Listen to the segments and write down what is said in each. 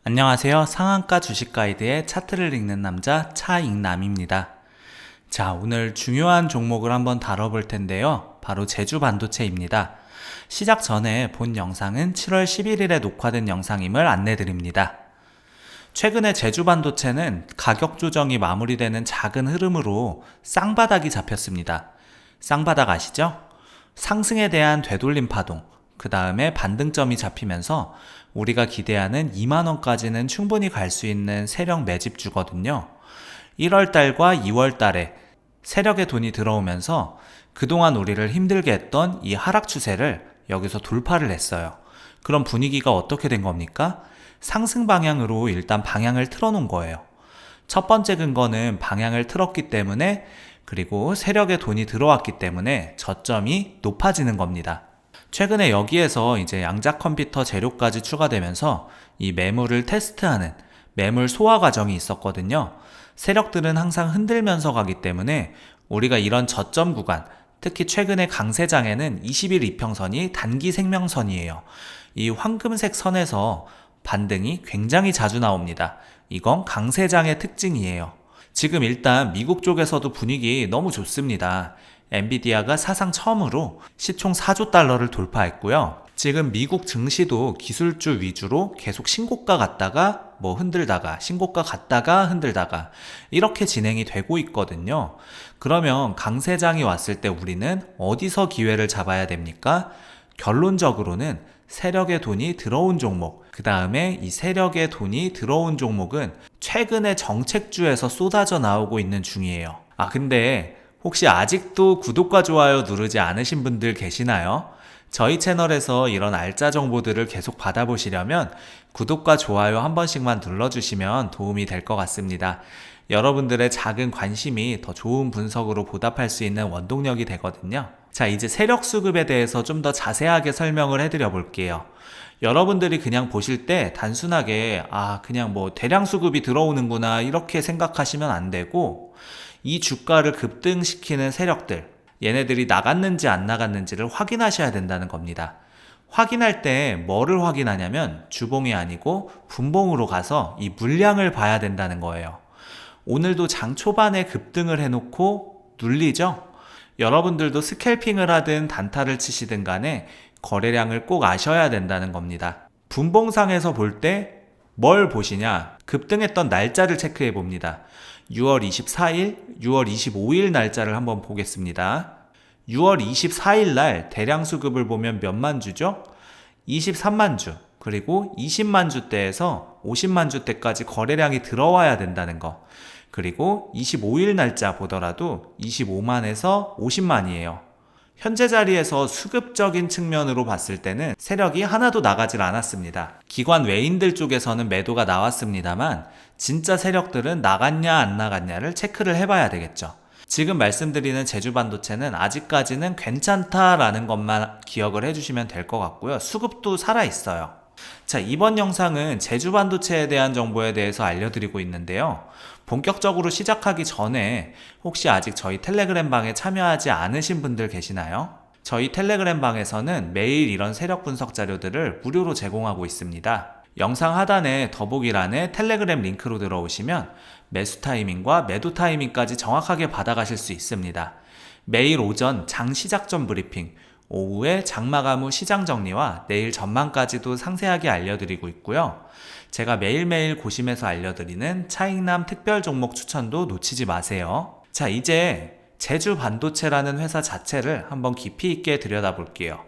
안녕하세요. 상한가 주식 가이드의 차트를 읽는 남자 차익남입니다. 자, 오늘 중요한 종목을 한번 다뤄볼 텐데요. 바로 제주 반도체입니다. 시작 전에 본 영상은 7월 11일에 녹화된 영상임을 안내드립니다. 최근에 제주 반도체는 가격 조정이 마무리되는 작은 흐름으로 쌍바닥이 잡혔습니다. 쌍바닥 아시죠? 상승에 대한 되돌림 파동, 그 다음에 반등점이 잡히면서 우리가 기대하는 2만원까지는 충분히 갈 수 있는 세력 매집주거든요. 1월달과 2월달에 세력의 돈이 들어오면서 그동안 우리를 힘들게 했던 이 하락 추세를 여기서 돌파를 했어요. 그럼 분위기가 어떻게 된 겁니까? 상승 방향으로 일단 방향을 틀어놓은 거예요. 첫 번째 근거는 방향을 틀었기 때문에, 그리고 세력의 돈이 들어왔기 때문에 저점이 높아지는 겁니다. 최근에 여기에서 이제 양자 컴퓨터 재료까지 추가되면서 이 매물을 테스트하는 매물 소화 과정이 있었거든요. 세력들은 항상 흔들면서 가기 때문에 우리가 이런 저점 구간, 특히 최근에 강세장에는 20일 이평선이 단기 생명선이에요. 이 황금색 선에서 반등이 굉장히 자주 나옵니다. 이건 강세장의 특징이에요. 지금 일단 미국 쪽에서도 분위기 너무 좋습니다. 엔비디아가 사상 처음으로 시총 4조 달러를 돌파했고요. 지금 미국 증시도 기술주 위주로 계속 신고가 갔다가 흔들다가 신고가 갔다가 흔들다가 이렇게 진행이 되고 있거든요. 그러면 강세장이 왔을 때 우리는 어디서 기회를 잡아야 됩니까? 결론적으로는 세력의 돈이 들어온 종목, 그 다음에 이 세력의 돈이 들어온 종목은 최근에 정책주에서 쏟아져 나오고 있는 중이에요. 근데 혹시 아직도 구독과 좋아요 누르지 않으신 분들 계시나요? 저희 채널에서 이런 알짜 정보들을 계속 받아보시려면 구독과 좋아요 한 번씩만 눌러주시면 도움이 될 것 같습니다. 여러분들의 작은 관심이 더 좋은 분석으로 보답할 수 있는 원동력이 되거든요. 자, 이제 세력 수급에 대해서 좀 더 자세하게 설명을 해드려 볼게요. 여러분들이 그냥 보실 때 단순하게 그냥 대량 수급이 들어오는구나 이렇게 생각하시면 안 되고, 이 주가를 급등시키는 세력들, 얘네들이 나갔는지 안 나갔는지를 확인하셔야 된다는 겁니다. 확인할 때 뭐를 확인하냐면 주봉이 아니고 분봉으로 가서 이 물량을 봐야 된다는 거예요. 오늘도 장 초반에 급등을 해놓고 눌리죠? 여러분들도 스캘핑을 하든 단타를 치시든 간에 거래량을 꼭 아셔야 된다는 겁니다. 분봉상에서 볼 때 뭘 보시냐? 급등했던 날짜를 체크해 봅니다. 6월 24일, 6월 25일 날짜를 한번 보겠습니다. 6월 24일 날 대량 수급을 보면 몇만 주죠? 23만 주, 그리고 20만 주대에서 50만 주대까지 거래량이 들어와야 된다는 거. 그리고 25일 날짜 보더라도 25만에서 50만이에요. 현재 자리에서 수급적인 측면으로 봤을 때는 세력이 하나도 나가질 않았습니다. 기관 외인들 쪽에서는 매도가 나왔습니다만 진짜 세력들은 나갔냐 안 나갔냐를 체크를 해봐야 되겠죠. 지금 말씀드리는 제주 반도체는 아직까지는 괜찮다라는 것만 기억을 해주시면 될 것 같고요. 수급도 살아있어요. 자, 이번 영상은 제주 반도체에 대한 정보에 대해서 알려드리고 있는데요. 본격적으로 시작하기 전에 혹시 아직 저희 텔레그램 방에 참여하지 않으신 분들 계시나요? 저희 텔레그램 방에서는 매일 이런 세력 분석 자료들을 무료로 제공하고 있습니다. 영상 하단에 더보기란에 텔레그램 링크로 들어오시면 매수 타이밍과 매도 타이밍까지 정확하게 받아가실 수 있습니다. 매일 오전 장 시작 전 브리핑, 오후에 장마감 후 시장 정리와 내일 전망까지도 상세하게 알려드리고 있고요. 제가 매일매일 고심해서 알려드리는 차익남 특별 종목 추천도 놓치지 마세요. 자, 이제 제주 반도체라는 회사 자체를 한번 깊이 있게 들여다볼게요.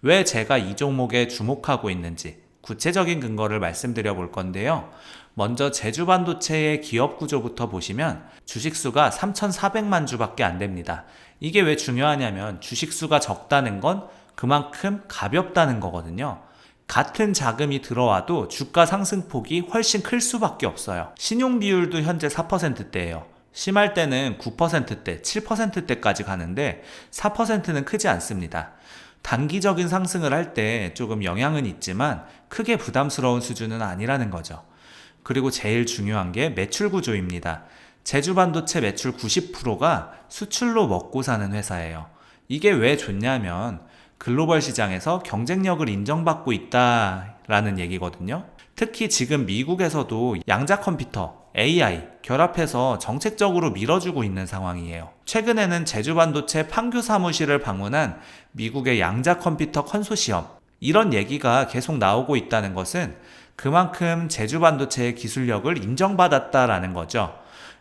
왜 제가 이 종목에 주목하고 있는지 구체적인 근거를 말씀드려 볼 건데요. 먼저 제주 반도체의 기업 구조부터 보시면 주식수가 3,400만 주밖에 안 됩니다. 이게 왜 중요하냐면 주식수가 적다는 건 그만큼 가볍다는 거거든요. 같은 자금이 들어와도 주가 상승폭이 훨씬 클 수밖에 없어요. 신용 비율도 현재 4%대예요. 심할 때는 9%대, 7%대까지 가는데 4%는 크지 않습니다. 단기적인 상승을 할 때 조금 영향은 있지만 크게 부담스러운 수준은 아니라는 거죠. 그리고 제일 중요한 게 매출 구조입니다. 제주 반도체 매출 90%가 수출로 먹고 사는 회사예요. 이게 왜 좋냐면 글로벌 시장에서 경쟁력을 인정받고 있다라는 얘기거든요. 특히 지금 미국에서도 양자 컴퓨터, AI 결합해서 정책적으로 밀어주고 있는 상황이에요. 최근에는 제주반도체 판교 사무실을 방문한 미국의 양자 컴퓨터 컨소시엄, 이런 얘기가 계속 나오고 있다는 것은 그만큼 제주반도체의 기술력을 인정받았다라는 거죠.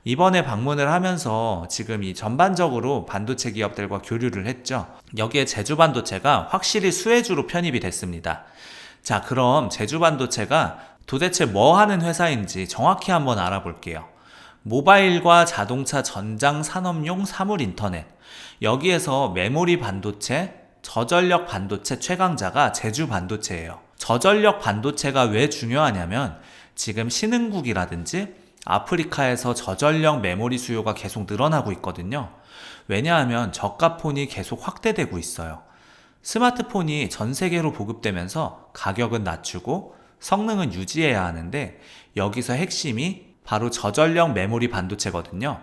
이번에 방문을 하면서 지금 이 전반적으로 반도체 기업들과 교류를 했죠. 여기에 제주반도체가 확실히 수혜주로 편입이 됐습니다. 자, 그럼 제주반도체가 도대체 뭐 하는 회사인지 정확히 한번 알아볼게요. 모바일과 자동차 전장 산업용 사물 인터넷. 여기에서 메모리 반도체, 저전력 반도체 최강자가 제주반도체예요. 저전력 반도체가 왜 중요하냐면 지금 신흥국이라든지 아프리카에서 저전력 메모리 수요가 계속 늘어나고 있거든요. 왜냐하면 저가폰이 계속 확대되고 있어요. 스마트폰이 전 세계로 보급되면서 가격은 낮추고 성능은 유지해야 하는데 여기서 핵심이 바로 저전력 메모리 반도체거든요.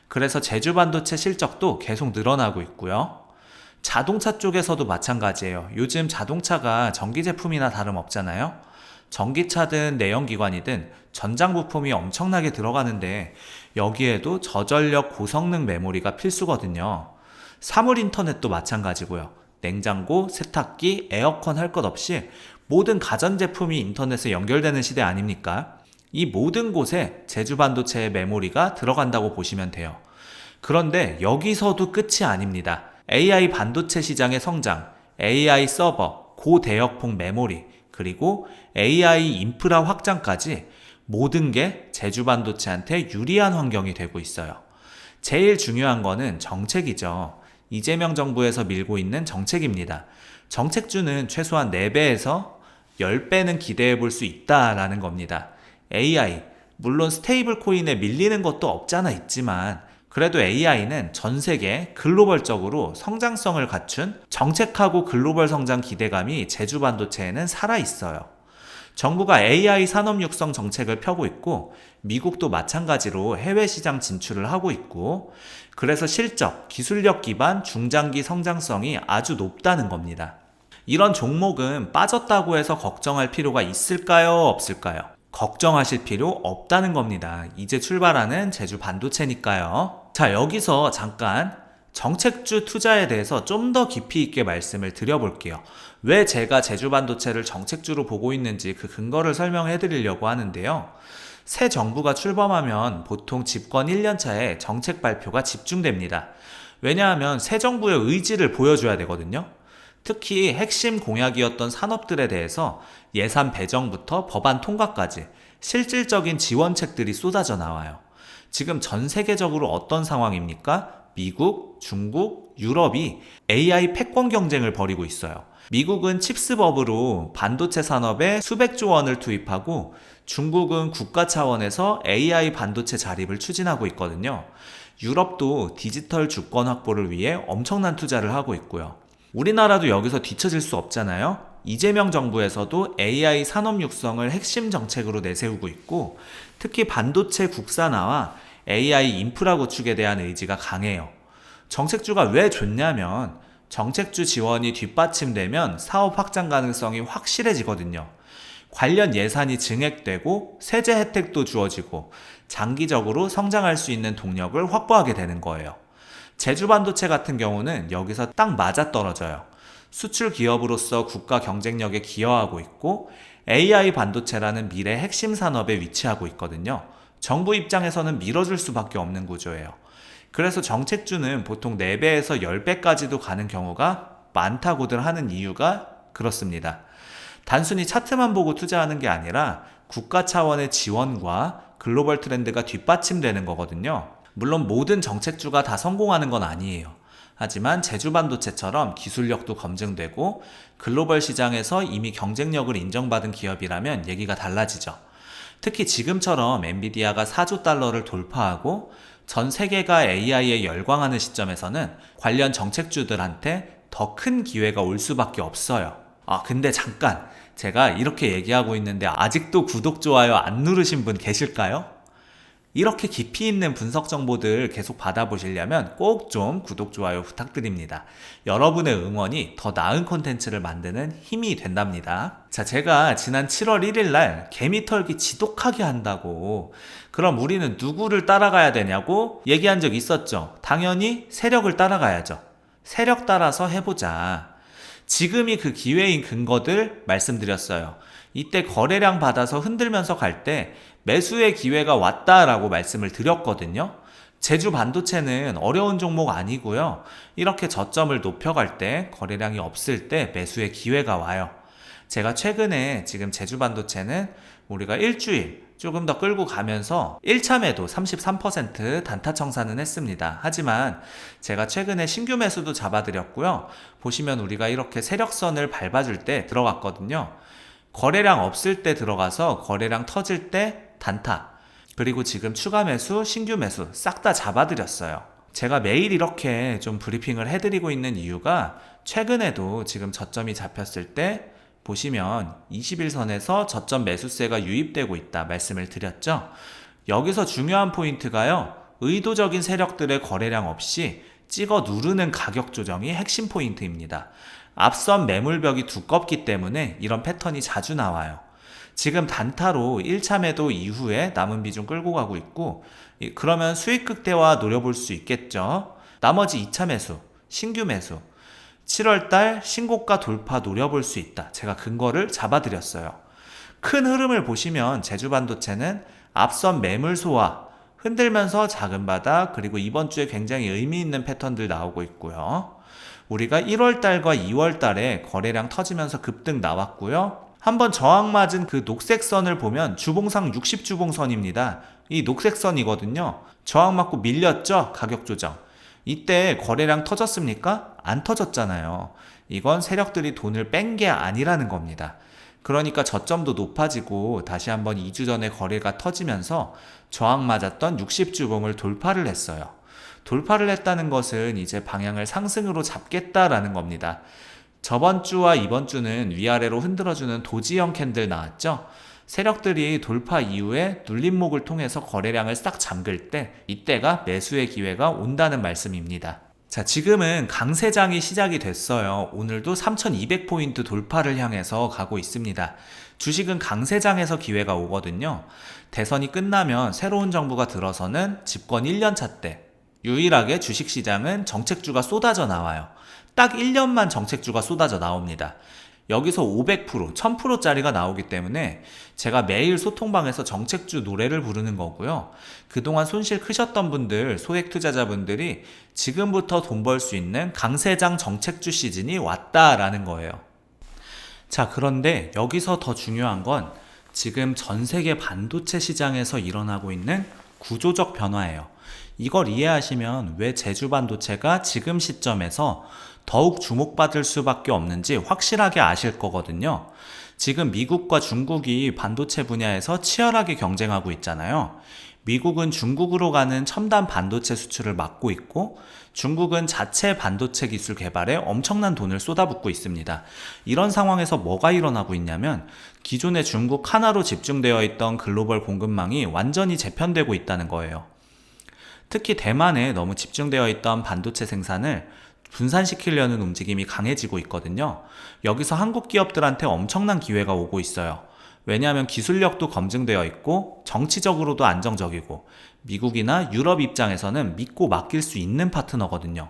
그래서 제주반도체 실적도 계속 늘어나고 있고요. 자동차 쪽에서도 마찬가지예요. 요즘 자동차가 전기 제품이나 다름없잖아요. 전기차든 내연기관이든 전장 부품이 엄청나게 들어가는데 여기에도 저전력 고성능 메모리가 필수거든요. 사물 인터넷도 마찬가지고요. 냉장고, 세탁기, 에어컨 할 것 없이 모든 가전제품이 인터넷에 연결되는 시대 아닙니까? 이 모든 곳에 제주반도체의 메모리가 들어간다고 보시면 돼요. 그런데 여기서도 끝이 아닙니다. AI 반도체 시장의 성장, AI 서버, 고대역폭 메모리, 그리고 AI 인프라 확장까지 모든 게 제주반도체한테 유리한 환경이 되고 있어요. 제일 중요한 거는 정책이죠. 이재명 정부에서 밀고 있는 정책입니다. 정책주는 최소한 4배에서 10배는 기대해 볼 수 있다라는 겁니다. AI, 물론 스테이블 코인에 밀리는 것도 없잖아 있지만 그래도 AI는 전 세계 글로벌적으로 성장성을 갖춘 정책하고 글로벌 성장 기대감이 제주반도체에는 살아있어요. 정부가 AI 산업 육성 정책을 펴고 있고 미국도 마찬가지로 해외 시장 진출을 하고 있고 그래서 실적, 기술력 기반 중장기 성장성이 아주 높다는 겁니다. 이런 종목은 빠졌다고 해서 걱정할 필요가 있을까요? 없을까요? 걱정하실 필요 없다는 겁니다. 이제 출발하는 제주 반도체니까요. 자, 여기서 잠깐 정책주 투자에 대해서 좀 더 깊이 있게 말씀을 드려볼게요. 왜 제가 제주 반도체를 정책주로 보고 있는지 그 근거를 설명해 드리려고 하는데요. 새 정부가 출범하면 보통 집권 1년 차에 정책 발표가 집중됩니다. 왜냐하면 새 정부의 의지를 보여줘야 되거든요. 특히 핵심 공약이었던 산업들에 대해서 예산 배정부터 법안 통과까지 실질적인 지원책들이 쏟아져 나와요. 지금 전 세계적으로 어떤 상황입니까? 미국, 중국, 유럽이 AI 패권 경쟁을 벌이고 있어요. 미국은 칩스법으로 반도체 산업에 수백조 원을 투입하고 중국은 국가 차원에서 AI 반도체 자립을 추진하고 있거든요. 유럽도 디지털 주권 확보를 위해 엄청난 투자를 하고 있고요. 우리나라도 여기서 뒤처질 수 없잖아요. 이재명 정부에서도 AI 산업 육성을 핵심 정책으로 내세우고 있고 특히 반도체 국산화와 AI 인프라 구축에 대한 의지가 강해요. 정책주가 왜 좋냐면 정책주 지원이 뒷받침되면 사업 확장 가능성이 확실해지거든요. 관련 예산이 증액되고 세제 혜택도 주어지고 장기적으로 성장할 수 있는 동력을 확보하게 되는 거예요. 제주반도체 같은 경우는 여기서 딱 맞아떨어져요. 수출 기업으로서 국가 경쟁력에 기여하고 있고 AI 반도체라는 미래 핵심 산업에 위치하고 있거든요. 정부 입장에서는 밀어줄 수밖에 없는 구조예요. 그래서 정책주는 보통 4배에서 10배까지도 가는 경우가 많다고들 하는 이유가 그렇습니다. 단순히 차트만 보고 투자하는 게 아니라 국가 차원의 지원과 글로벌 트렌드가 뒷받침되는 거거든요. 물론 모든 정책주가 다 성공하는 건 아니에요. 하지만 제주반도체처럼 기술력도 검증되고 글로벌 시장에서 이미 경쟁력을 인정받은 기업이라면 얘기가 달라지죠. 특히 지금처럼 엔비디아가 4조 달러를 돌파하고 전 세계가 AI에 열광하는 시점에서는 관련 정책주들한테 더 큰 기회가 올 수밖에 없어요. 근데 잠깐 제가 이렇게 얘기하고 있는데 아직도 구독, 좋아요 안 누르신 분 계실까요? 이렇게 깊이 있는 분석 정보들 계속 받아보시려면 꼭 좀 구독, 좋아요 부탁드립니다. 여러분의 응원이 더 나은 콘텐츠를 만드는 힘이 된답니다. 자, 제가 지난 7월 1일 날 개미털기 지독하게 한다고, 그럼 우리는 누구를 따라가야 되냐고 얘기한 적 있었죠. 당연히 세력을 따라가야죠. 세력 따라서 해보자. 지금이 그 기회인 근거들 말씀드렸어요. 이때 거래량 받아서 흔들면서 갈 때 매수의 기회가 왔다라고 말씀을 드렸거든요. 제주 반도체는 어려운 종목 아니고요. 이렇게 저점을 높여갈 때, 거래량이 없을 때 매수의 기회가 와요. 제가 최근에 지금 제주 반도체는 우리가 일주일 조금 더 끌고 가면서 1차 매도 33% 단타 청산은 했습니다. 하지만 제가 최근에 신규 매수도 잡아드렸고요. 보시면 우리가 이렇게 세력선을 밟아줄 때 들어갔거든요. 거래량 없을 때 들어가서 거래량 터질 때 단타, 그리고 지금 추가 매수, 신규 매수 싹 다 잡아드렸어요. 제가 매일 이렇게 좀 브리핑을 해드리고 있는 이유가, 최근에도 지금 저점이 잡혔을 때 보시면 21선에서 저점 매수세가 유입되고 있다 말씀을 드렸죠. 여기서 중요한 포인트가요, 의도적인 세력들의 거래량 없이 찍어 누르는 가격 조정이 핵심 포인트입니다. 앞선 매물벽이 두껍기 때문에 이런 패턴이 자주 나와요. 지금 단타로 1차 매도 이후에 남은 비중 끌고 가고 있고, 그러면 수익 극대화 노려볼 수 있겠죠. 나머지 2차 매수, 신규 매수, 7월달 신고가 돌파 노려볼 수 있다. 제가 근거를 잡아드렸어요. 큰 흐름을 보시면 제주 반도체는 앞선 매물 소화, 흔들면서 작은 바닥, 그리고 이번 주에 굉장히 의미 있는 패턴들 나오고 있고요. 우리가 1월달과 2월달에 거래량 터지면서 급등 나왔고요. 한번 저항 맞은 그 녹색선을 보면 주봉상 60주봉선입니다. 이 녹색선이거든요. 저항 맞고 밀렸죠? 가격 조정. 이때 거래량 터졌습니까? 안 터졌잖아요. 이건 세력들이 돈을 뺀 게 아니라는 겁니다. 그러니까 저점도 높아지고 다시 한번 2주 전에 거래가 터지면서 저항 맞았던 60주봉을 돌파를 했어요. 돌파를 했다는 것은 이제 방향을 상승으로 잡겠다라는 겁니다. 저번 주와 이번 주는 위아래로 흔들어주는 도지형 캔들 나왔죠? 세력들이 돌파 이후에 눌림목을 통해서 거래량을 싹 잠글 때, 이때가 매수의 기회가 온다는 말씀입니다. 자, 지금은 강세장이 시작이 됐어요. 오늘도 3200포인트 돌파를 향해서 가고 있습니다. 주식은 강세장에서 기회가 오거든요. 대선이 끝나면 새로운 정부가 들어서는 집권 1년차 때 유일하게 주식시장은 정책주가 쏟아져 나와요. 딱 1년만 정책주가 쏟아져 나옵니다. 여기서 500%, 1000%짜리가 나오기 때문에 제가 매일 소통방에서 정책주 노래를 부르는 거고요. 그동안 손실 크셨던 분들, 소액 투자자분들이 지금부터 돈 벌 수 있는 강세장 정책주 시즌이 왔다라는 거예요. 자, 그런데 여기서 더 중요한 건 지금 전 세계 반도체 시장에서 일어나고 있는 구조적 변화예요. 이걸 이해하시면 왜 제주 반도체가 지금 시점에서 더욱 주목받을 수밖에 없는지 확실하게 아실 거거든요. 지금 미국과 중국이 반도체 분야에서 치열하게 경쟁하고 있잖아요. 미국은 중국으로 가는 첨단 반도체 수출을 막고 있고, 중국은 자체 반도체 기술 개발에 엄청난 돈을 쏟아붓고 있습니다. 이런 상황에서 뭐가 일어나고 있냐면, 기존의 중국 하나로 집중되어 있던 글로벌 공급망이 완전히 재편되고 있다는 거예요. 특히 대만에 너무 집중되어 있던 반도체 생산을 분산시키려는 움직임이 강해지고 있거든요. 여기서 한국 기업들한테 엄청난 기회가 오고 있어요. 왜냐하면 기술력도 검증되어 있고 정치적으로도 안정적이고 미국이나 유럽 입장에서는 믿고 맡길 수 있는 파트너거든요.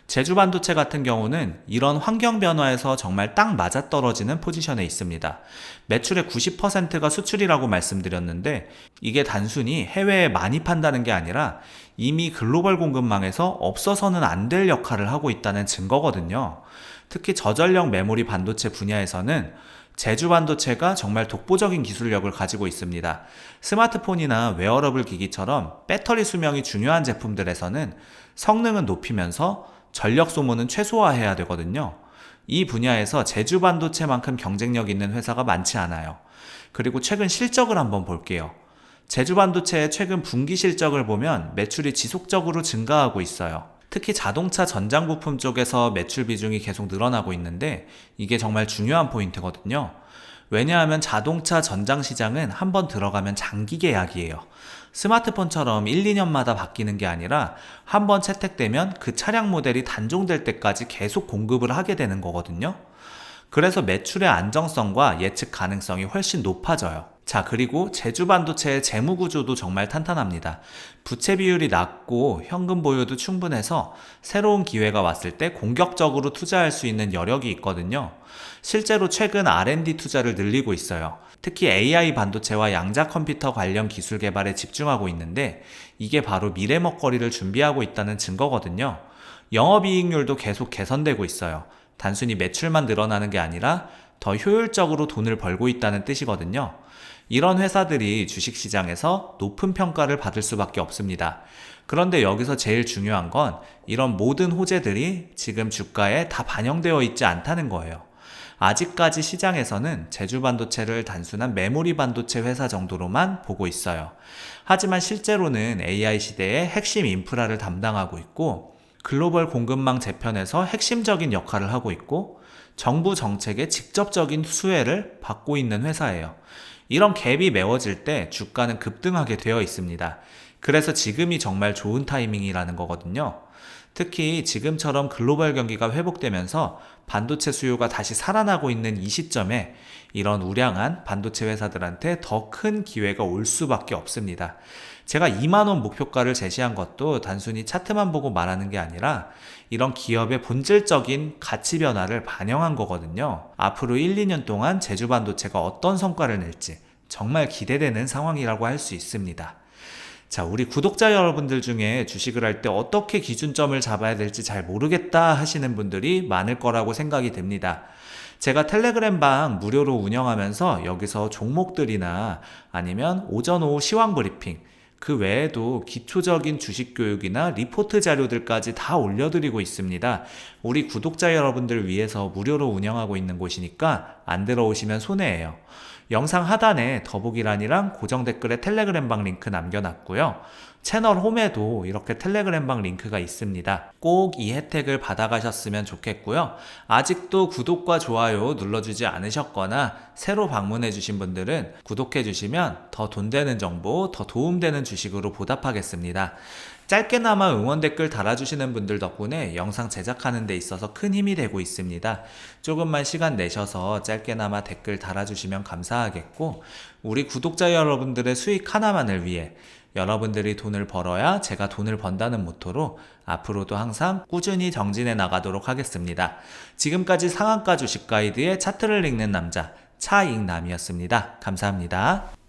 제주 반도체 같은 경우는 이런 환경 변화에서 정말 딱 맞아떨어지는 포지션에 있습니다. 매출의 90%가 수출이라고 말씀드렸는데, 이게 단순히 해외에 많이 판다는 게 아니라 이미 글로벌 공급망에서 없어서는 안 될 역할을 하고 있다는 증거거든요. 특히 저전력 메모리 반도체 분야에서는 제주 반도체가 정말 독보적인 기술력을 가지고 있습니다. 스마트폰이나 웨어러블 기기처럼 배터리 수명이 중요한 제품들에서는 성능은 높이면서 전력 소모는 최소화해야 되거든요. 이 분야에서 제주 반도체만큼 경쟁력 있는 회사가 많지 않아요. 그리고 최근 실적을 한번 볼게요. 제주 반도체의 최근 분기 실적을 보면 매출이 지속적으로 증가하고 있어요. 특히 자동차 전장 부품 쪽에서 매출 비중이 계속 늘어나고 있는데, 이게 정말 중요한 포인트거든요. 왜냐하면 자동차 전장 시장은 한번 들어가면 장기 계약이에요. 스마트폰처럼 1, 2년마다 바뀌는 게 아니라 한번 채택되면 그 차량 모델이 단종될 때까지 계속 공급을 하게 되는 거거든요. 그래서 매출의 안정성과 예측 가능성이 훨씬 높아져요. 자, 그리고 제주 반도체의 재무 구조도 정말 탄탄합니다. 부채 비율이 낮고 현금 보유도 충분해서 새로운 기회가 왔을 때 공격적으로 투자할 수 있는 여력이 있거든요. 실제로 최근 R&D 투자를 늘리고 있어요. 특히 AI 반도체와 양자 컴퓨터 관련 기술 개발에 집중하고 있는데 이게 바로 미래 먹거리를 준비하고 있다는 증거거든요. 영업이익률도 계속 개선되고 있어요. 단순히 매출만 늘어나는 게 아니라 더 효율적으로 돈을 벌고 있다는 뜻이거든요. 이런 회사들이 주식시장에서 높은 평가를 받을 수밖에 없습니다. 그런데 여기서 제일 중요한 건 이런 모든 호재들이 지금 주가에 다 반영되어 있지 않다는 거예요. 아직까지 시장에서는 제주 반도체를 단순한 메모리 반도체 회사 정도로만 보고 있어요. 하지만 실제로는 AI 시대의 핵심 인프라를 담당하고 있고 글로벌 공급망 재편에서 핵심적인 역할을 하고 있고 정부 정책의 직접적인 수혜를 받고 있는 회사예요. 이런 갭이 메워질 때 주가는 급등하게 되어 있습니다. 그래서 지금이 정말 좋은 타이밍이라는 거거든요. 특히 지금처럼 글로벌 경기가 회복되면서 반도체 수요가 다시 살아나고 있는 이 시점에 이런 우량한 반도체 회사들한테 더 큰 기회가 올 수밖에 없습니다. 제가 2만원 목표가를 제시한 것도 단순히 차트만 보고 말하는 게 아니라 이런 기업의 본질적인 가치 변화를 반영한 거거든요. 앞으로 1, 2년 동안 제주 반도체가 어떤 성과를 낼지 정말 기대되는 상황이라고 할 수 있습니다. 자, 우리 구독자 여러분들 중에 주식을 할 때 어떻게 기준점을 잡아야 될지 잘 모르겠다 하시는 분들이 많을 거라고 생각이 됩니다. 제가 텔레그램방 무료로 운영하면서 여기서 종목들이나 아니면 오전 오후 시황 브리핑, 그 외에도 기초적인 주식 교육이나 리포트 자료들까지 다 올려드리고 있습니다. 우리 구독자 여러분들 위해서 무료로 운영하고 있는 곳이니까 안 들어오시면 손해예요. 영상 하단에 더보기란이랑 고정 댓글에 텔레그램방 링크 남겨놨고요. 채널 홈에도 이렇게 텔레그램방 링크가 있습니다. 꼭 이 혜택을 받아가셨으면 좋겠고요. 아직도 구독과 좋아요 눌러주지 않으셨거나 새로 방문해주신 분들은 구독해주시면 더 돈 되는 정보, 더 도움되는 주식으로 보답하겠습니다. 짧게나마 응원 댓글 달아주시는 분들 덕분에 영상 제작하는 데 있어서 큰 힘이 되고 있습니다. 조금만 시간 내셔서 짧게나마 댓글 달아주시면 감사하겠고, 우리 구독자 여러분들의 수익 하나만을 위해 여러분들이 돈을 벌어야 제가 돈을 번다는 모토로 앞으로도 항상 꾸준히 정진해 나가도록 하겠습니다. 지금까지 상한가 주식 가이드의 차트를 읽는 남자 차익남이었습니다. 감사합니다.